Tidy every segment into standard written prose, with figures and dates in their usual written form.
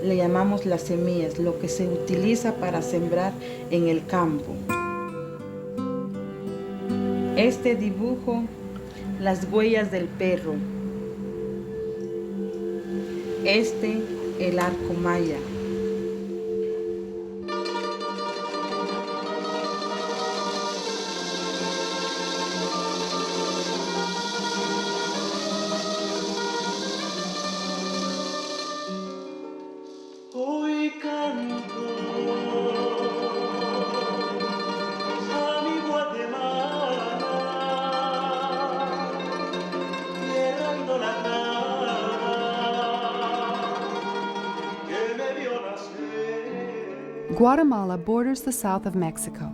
Le llamamos las semillas, lo que se utiliza para sembrar en el campo. Este dibujo, las huellas del perro. El arco maya. Guatemala borders the south of Mexico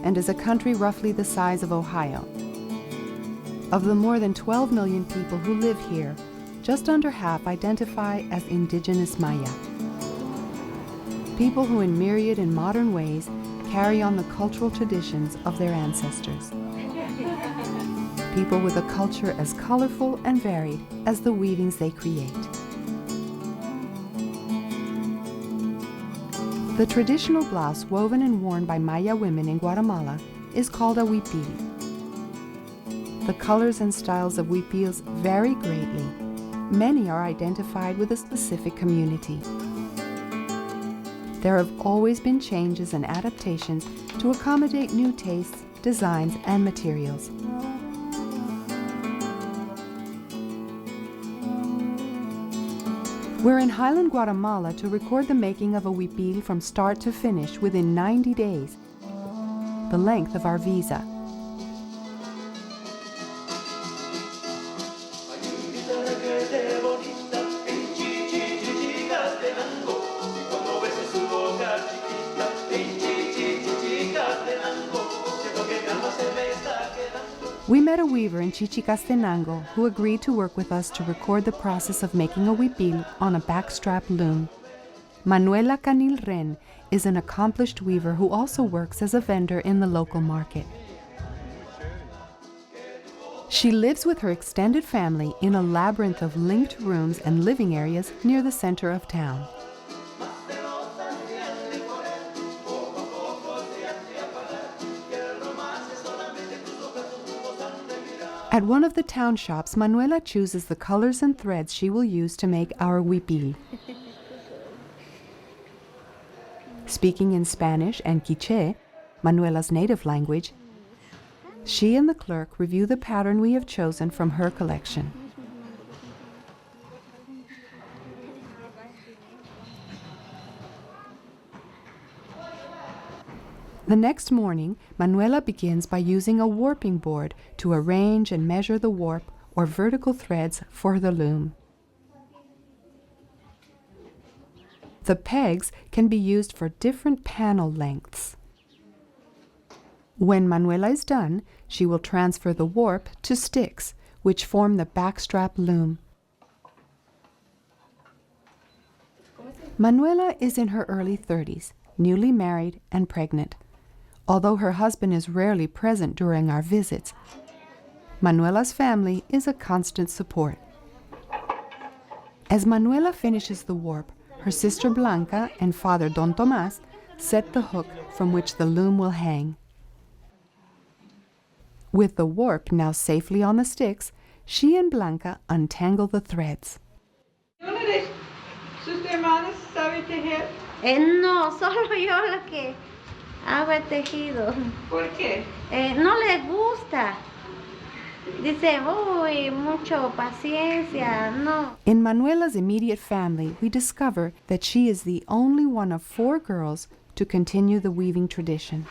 and is a country roughly the size of Ohio. Of the more than 12 million people who live here, just under half identify as indigenous Maya. People who in myriad and modern ways carry on the cultural traditions of their ancestors. People with a culture as colorful and varied as the weavings they create. The traditional blouse woven and worn by Maya women in Guatemala is called a huipil. The colors and styles of huipiles vary greatly. Many are identified with a specific community. There have always been changes and adaptations to accommodate new tastes, designs, and materials. We're in Highland, Guatemala to record the making of a huipil from start to finish within 90 days, the length of our visa. We met a weaver in Chichicastenango who agreed to work with us to record the process of making a huipil on a backstrap loom. Manuela Canil is an accomplished weaver who also works as a vendor in the local market. She lives with her extended family in a labyrinth of linked rooms and living areas near the center of town. At one of the town shops, Manuela chooses the colors and threads she will use to make our huipil. Speaking in Spanish and Quiché, Manuela's native language, she and the clerk review the pattern we have chosen from her collection. The next morning, Manuela begins by using a warping board to arrange and measure the warp or vertical threads for the loom. The pegs can be used for different panel lengths. When Manuela is done, she will transfer the warp to sticks, which form the backstrap loom. Manuela is in her early 30s, newly married and pregnant. Although her husband is rarely present during our visits, Manuela's family is a constant support. As Manuela finishes the warp, her sister Blanca and father Don Tomás set the hook from which the loom will hang. With the warp now safely on the sticks, she and Blanca untangle the threads. ¿Sus hermanas saben tejer? No, solo yo la que hago el tejido. ¿Por qué? No les gusta. Dice, uy, mucho paciencia, no. In Manuela's immediate family, we discover that she is the only one of 4 girls to continue the weaving tradition.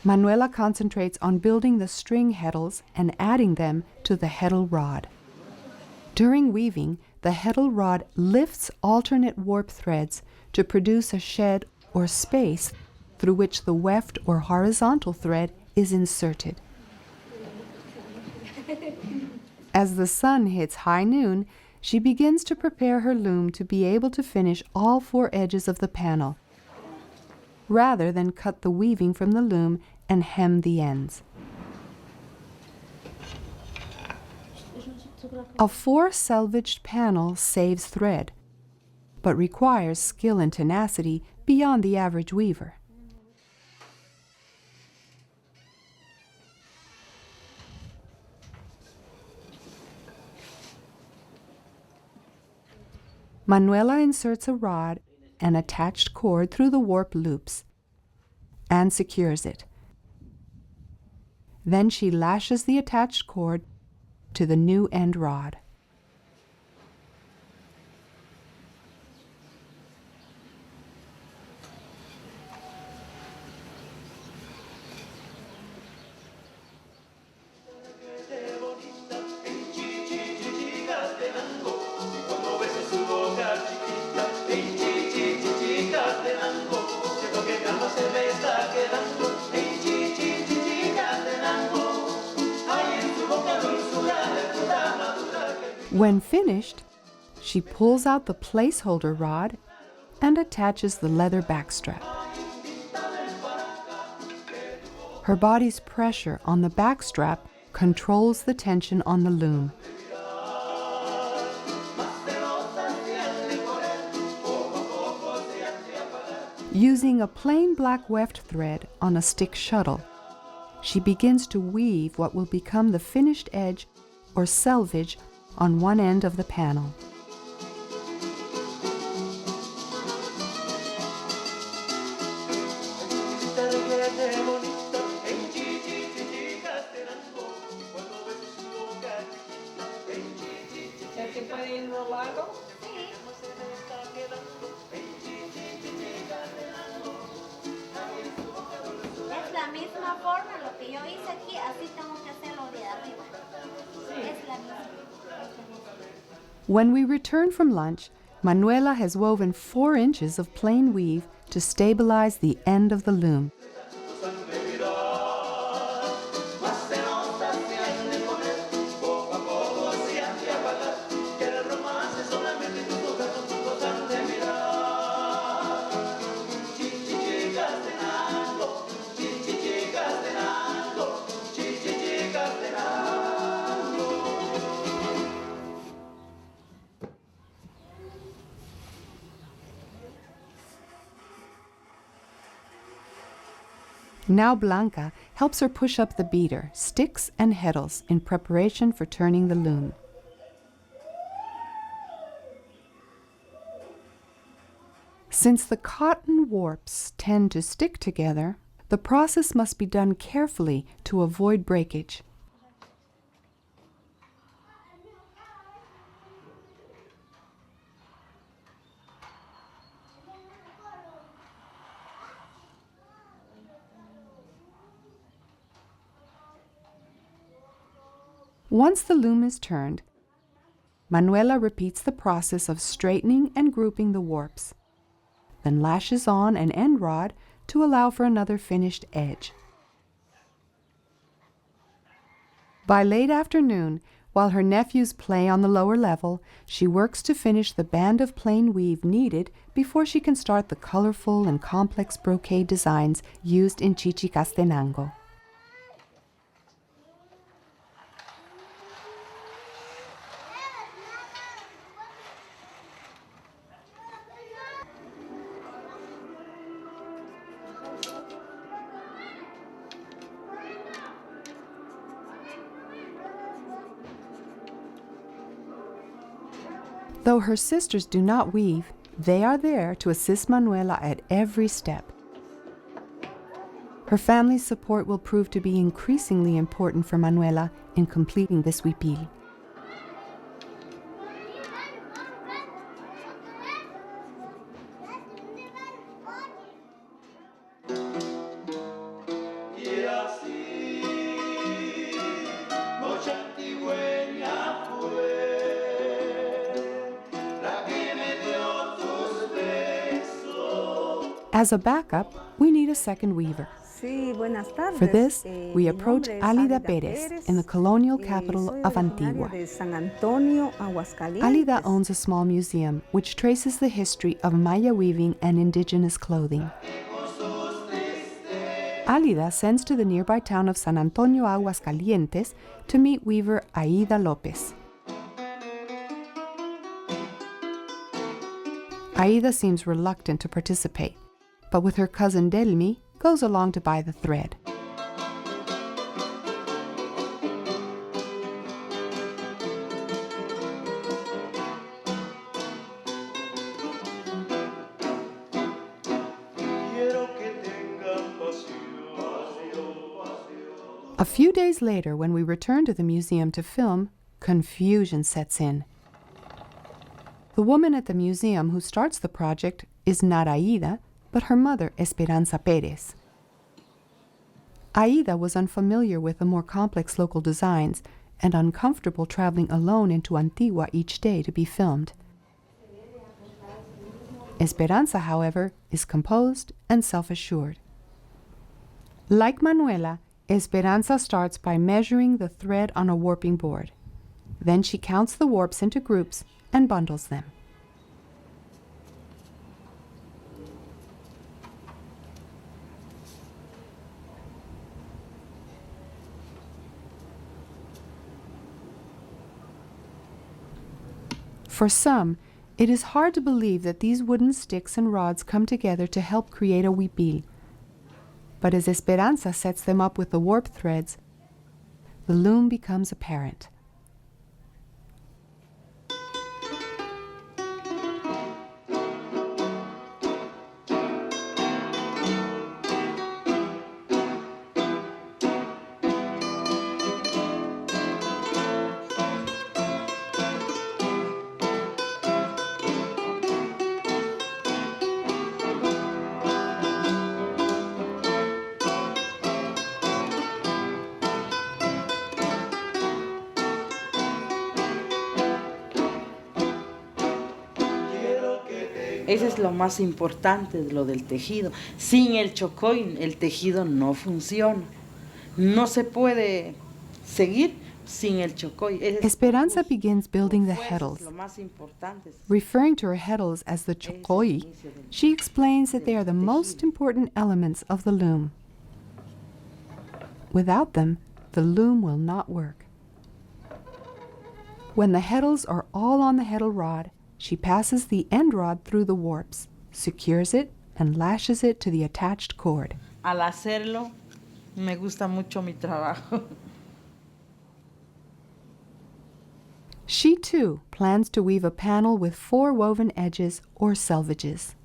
Manuela concentrates on building the string heddles and adding them to the heddle rod. During weaving, the heddle rod lifts alternate warp threads to produce a shed or space through which the weft or horizontal thread is inserted. As the sun hits high noon, she begins to prepare her loom to be able to finish all 4 edges of the panel, rather than cut the weaving from the loom and hem the ends. A 4-selvaged panel saves thread, but requires skill and tenacity beyond the average weaver. Manuela inserts a rod and attached cord through the warp loops and secures it. Then she lashes the attached cord to the new end rod. When finished, she pulls out the placeholder rod and attaches the leather backstrap. Her body's pressure on the backstrap controls the tension on the loom. Using a plain black weft thread on a stick shuttle, she begins to weave what will become the finished edge or selvage on one end of the panel. Es la misma forma, lo que yo hice aquí, así tengo que hacerlo de arriba. Es la misma. When we return from lunch, Manuela has woven 4 inches of plain weave to stabilize the end of the loom. Now Blanca helps her push up the beater, sticks and heddles in preparation for turning the loom. Since the cotton warps tend to stick together, the process must be done carefully to avoid breakage. Once the loom is turned, Manuela repeats the process of straightening and grouping the warps, then lashes on an end rod to allow for another finished edge. By late afternoon, while her nephews play on the lower level, she works to finish the band of plain weave needed before she can start the colorful and complex brocade designs used in Chichicastenango. Though her sisters do not weave, they are there to assist Manuela at every step. Her family's support will prove to be increasingly important for Manuela in completing this huipil. As a backup, we need a second weaver. For this, we approach Alida Pérez in the colonial capital of Antigua. Alida owns a small museum which traces the history of Maya weaving and indigenous clothing. Alida sends to the nearby town of San Antonio, Aguas, Calientes to meet weaver Aida López. Aida seems reluctant to participate, but with her cousin Delmi, goes along to buy the thread. A few days later, when we return to the museum to film, confusion sets in. The woman at the museum who starts the project is not Aida, but her mother, Esperanza Pérez. Aida was unfamiliar with the more complex local designs and uncomfortable traveling alone into Antigua each day to be filmed. Esperanza, however, is composed and self-assured. Like Manuela, Esperanza starts by measuring the thread on a warping board. Then she counts the warps into groups and bundles them. For some, it is hard to believe that these wooden sticks and rods come together to help create a huipil. But as Esperanza sets them up with the warp threads, the loom becomes apparent. Eso es lo más importante de lo del tejido. Sin el chocoy, el tejido no funciona. No se puede seguir sin el chocoy. Esperanza begins building the heddles. Referring to her heddles as the chocoy, she explains that they are the most important elements of the loom. Without them, the loom will not work. When the heddles are all on the heddle rod, she passes the end rod through the warps, secures it, and lashes it to the attached cord. Al hacerlo, me gusta mucho mi trabajo. She, too, plans to weave a panel with 4 woven edges or selvages.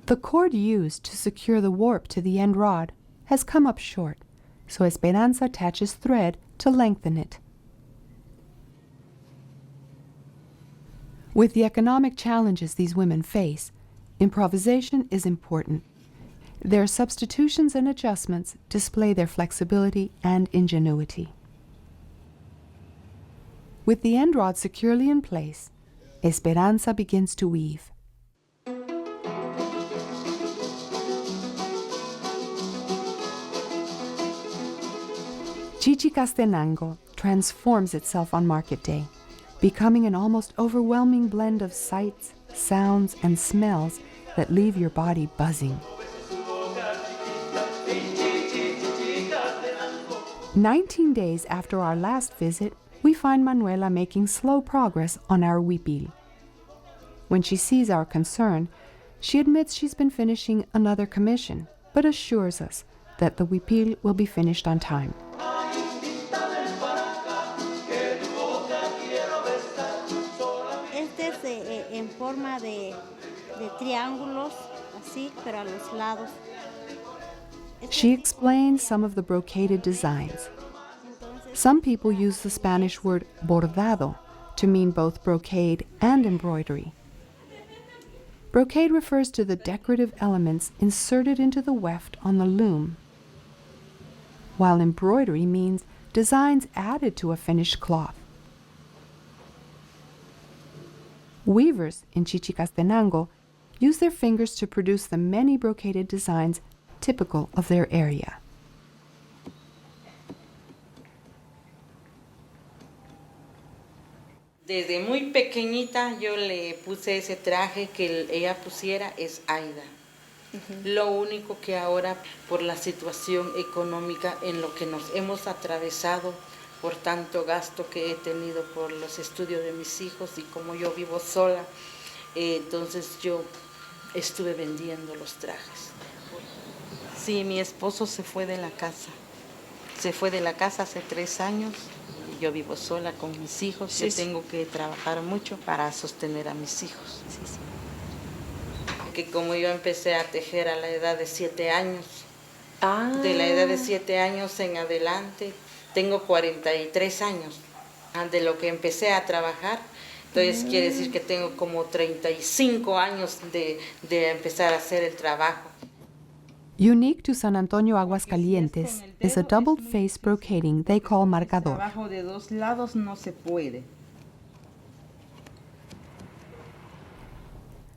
The cord used to secure the warp to the end rod has come up short, so Esperanza attaches thread to lengthen it. With the economic challenges these women face, improvisation is important. Their substitutions and adjustments display their flexibility and ingenuity. With the end rod securely in place, Esperanza begins to weave. Chichicastenango transforms itself on market day, becoming an almost overwhelming blend of sights, sounds, and smells that leave your body buzzing. 19 days after our last visit, we find Manuela making slow progress on our huipil. When she sees our concern, she admits she's been finishing another commission, but assures us that the huipil will be finished on time. En forma de triángulos, así, pero a los lados. She explains some of the brocaded designs. Some people use the Spanish word bordado to mean both brocade and embroidery. Brocade refers to the decorative elements inserted into the weft on the loom, while embroidery means designs added to a finished cloth. Weavers in Chichicastenango use their fingers to produce the many brocaded designs typical of their area. Desde muy pequeñita yo le puse ese traje que ella pusiera, es Aida. Lo único que ahora, por la situación económica en lo que nos hemos atravesado, por tanto gasto que he tenido por los estudios de mis hijos y como yo vivo sola, entonces yo estuve vendiendo los trajes. Sí, mi esposo se fue de la casa. Se fue de la casa hace 3 años. Yo vivo sola con mis hijos. Sí, yo tengo que trabajar mucho para sostener a mis hijos. Sí. Que como yo empecé a tejer a la edad de 7 años, de la edad de 7 años en adelante, tengo 43 años de lo que empecé a trabajar. Entonces quiere decir que tengo como 35 años de empezar a hacer el trabajo. Unique to San Antonio, Aguas Calientes is a double-faced brocading they call marcador. El trabajo de 2 lados no se puede.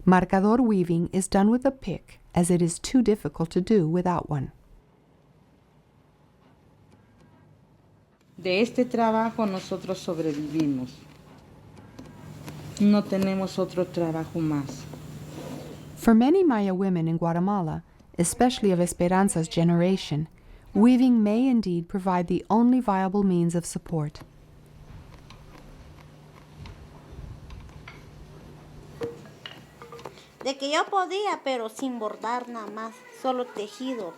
Marcador weaving is done with a pick, as it is too difficult to do without one. De este trabajo nosotros sobrevivimos. No tenemos otro trabajo más. For many Maya women in Guatemala, especially of Esperanza's generation, weaving may indeed provide the only viable means of support. De que yo podía, pero sin bordar nada más, solo tejido.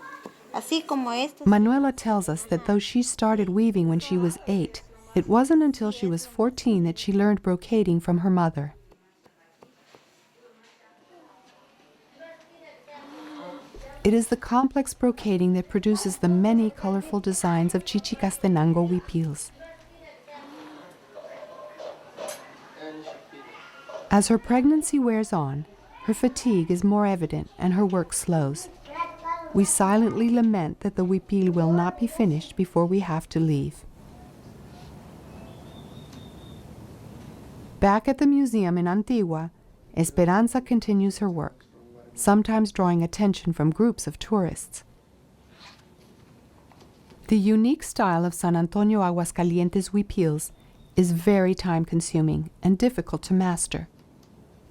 Así como esto. Manuela tells us that though she started weaving when she was 8, it wasn't until she was 14 that she learned brocading from her mother. It is the complex brocading that produces the many colorful designs of Chichicastenango huipiles. As her pregnancy wears on, her fatigue is more evident and her work slows. We silently lament that the huipil will not be finished before we have to leave. Back at the museum in Antigua, Esperanza continues her work, sometimes drawing attention from groups of tourists. The unique style of San Antonio Aguas Calientes huipiles is very time-consuming and difficult to master.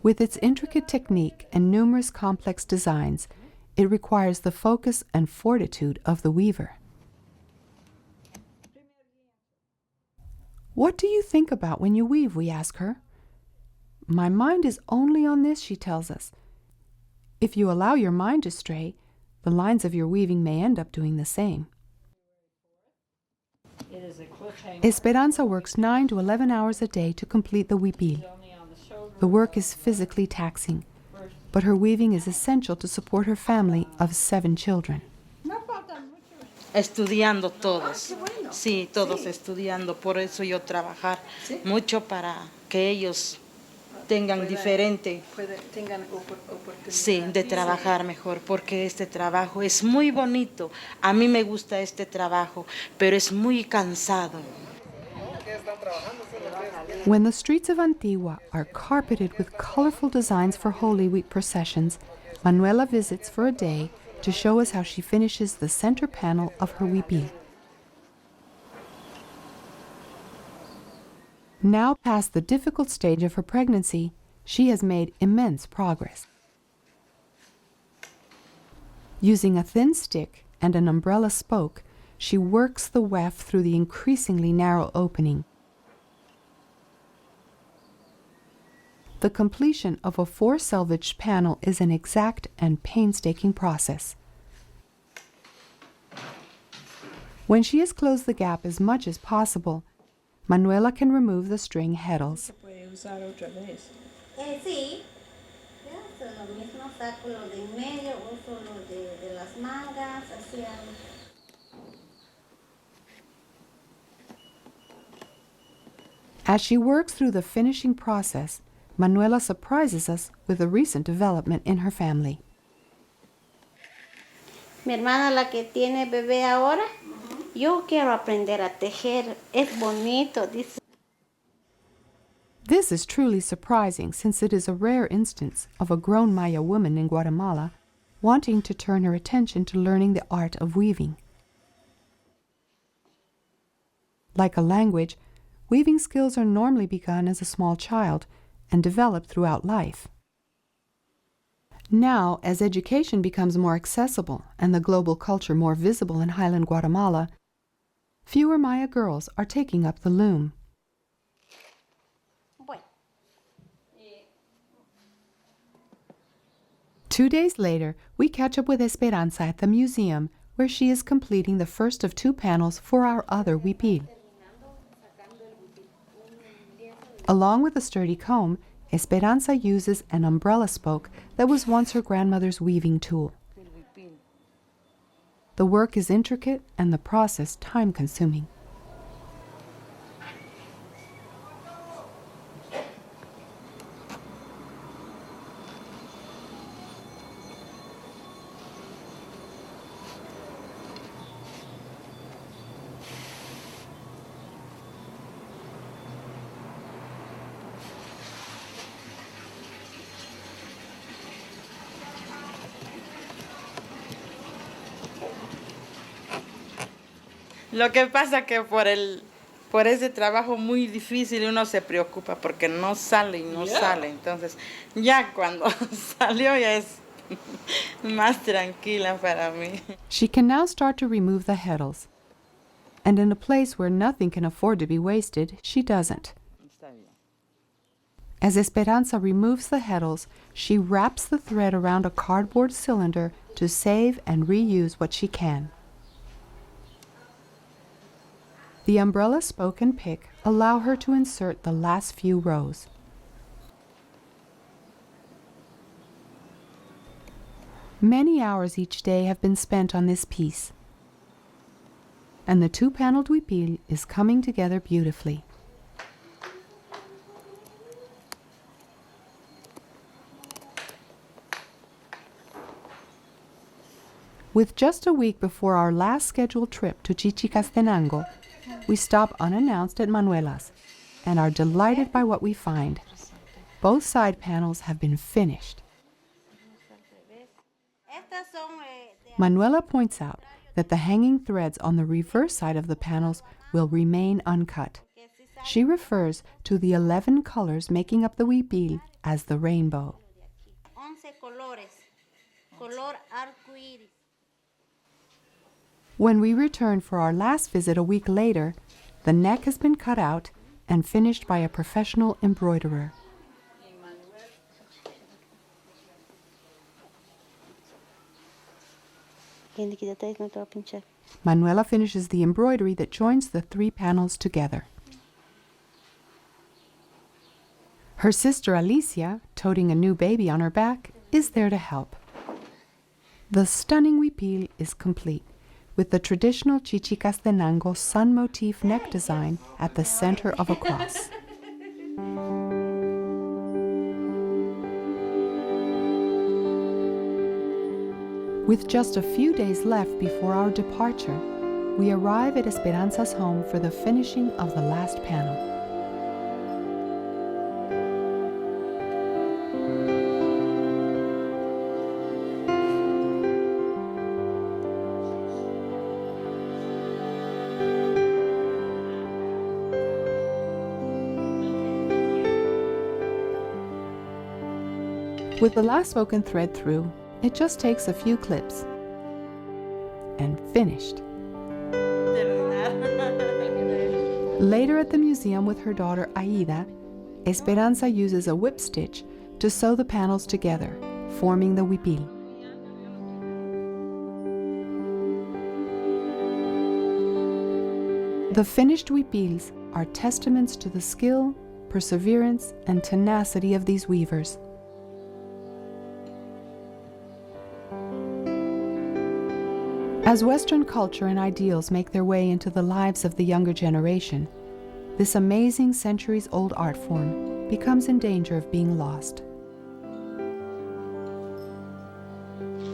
With its intricate technique and numerous complex designs, it requires the focus and fortitude of the weaver. What do you think about when you weave, we ask her. My mind is only on this, she tells us. If you allow your mind to stray, the lines of your weaving may end up doing the same. Esperanza works 9 to 11 hours a day to complete the huipil. The work is physically taxing, but her weaving is essential to support her family of 7 children. Estudiando todos, sí, todos estudiando, por eso yo trabajar mucho para que ellos tengan diferente, sí, de trabajar mejor, porque este trabajo es muy bonito, a mí me gusta este trabajo, pero es muy cansado. When the streets of Antigua are carpeted with colorful designs for Holy Week processions, Manuela visits for a day to show us how she finishes the center panel of her huipil. Now past the difficult stage of her pregnancy, she has made immense progress. Using a thin stick and an umbrella spoke, she works the weft through the increasingly narrow opening. The completion of a 4-selvaged panel is an exact and painstaking process. When she has closed the gap as much as possible, Manuela can remove the string heddles. Sí. Lo mismo, saco lo de en medio, uso lo de las mangas, así hago. As she works through the finishing process, Manuela surprises us with a recent development in her family. Mi hermana, la que tiene bebé ahora, yo quiero aprender a tejer, es bonito, dice. This is truly surprising since it is a rare instance of a grown Maya woman in Guatemala wanting to turn her attention to learning the art of weaving. Like a language, weaving skills are normally begun as a small child and developed throughout life. Now, as education becomes more accessible and the global culture more visible in highland Guatemala, fewer Maya girls are taking up the loom. 2 days later, we catch up with Esperanza at the museum, where she is completing the first of 2 panels for our other huipil. Along with a sturdy comb, Esperanza uses an umbrella spoke that was once her grandmother's weaving tool. The work is intricate and the process time-consuming. Lo que pasa que por ese trabajo muy difícil uno se preocupa porque no sale y no sale. Entonces, ya cuando salió ya es más tranquila para mí. She can now start to remove the heddles. And in a place where nothing can afford to be wasted, she doesn't. As Esperanza removes the heddles, she wraps the thread around a cardboard cylinder to save and reuse what she can. The umbrella spoke and pick allow her to insert the last few rows. Many hours each day have been spent on this piece, and the 2-paneled huipil is coming together beautifully. With just a week before our last scheduled trip to Chichicastenango, we stop unannounced at Manuela's and are delighted by what we find. Both side panels have been finished. Manuela points out that the hanging threads on the reverse side of the panels will remain uncut. She refers to the 11 colors making up the huipil as the rainbow. When we return for our last visit a week later, the neck has been cut out and finished by a professional embroiderer. Manuela finishes the embroidery that joins the 3 panels together. Her sister Alicia, toting a new baby on her back, is there to help. The stunning huipil is complete, with the traditional Chichicastenango sun motif neck design at the center of a cross. With just a few days left before our departure, we arrive at Esperanza's home for the finishing of the last panel. With the last spoken thread through, it just takes a few clips. And finished. Later at the museum with her daughter Aida, Esperanza uses a whip stitch to sew the panels together, forming the huipil. The finished huipils are testaments to the skill, perseverance, and tenacity of these weavers. As Western culture and ideals make their way into the lives of the younger generation, this amazing centuries-old art form becomes in danger of being lost.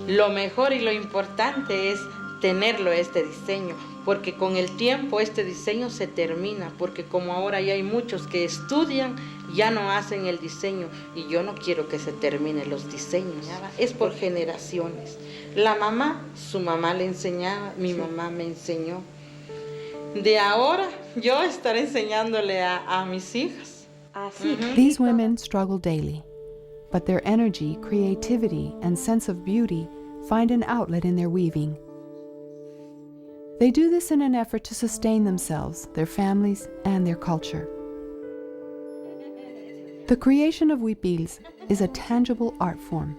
Lo mejor y lo importante es tenerlo este diseño, porque con el tiempo este diseño se termina, porque como ahora ya hay muchos que estudian, ya no hacen el diseño, y yo no quiero que se terminen los diseños, es por generaciones. La mamá, su mamá le enseñaba, mi mamá me enseñó. De ahora yo estaré enseñándole a mis hijas. Así. These women struggle daily, but their energy, creativity, and sense of beauty find an outlet in their weaving. They do this in an effort to sustain themselves, their families, and their culture. The creation of huipiles is a tangible art form.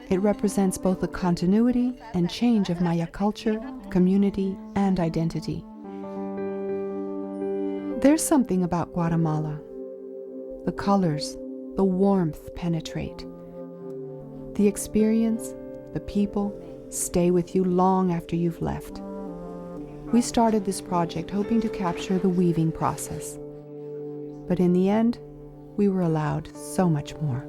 It represents both the continuity and change of Maya culture, community, and identity. There's something about Guatemala. The colors, the warmth penetrate. The experience, the people, stay with you long after you've left. We started this project hoping to capture the weaving process. But in the end, we were allowed so much more.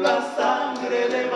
La sangre de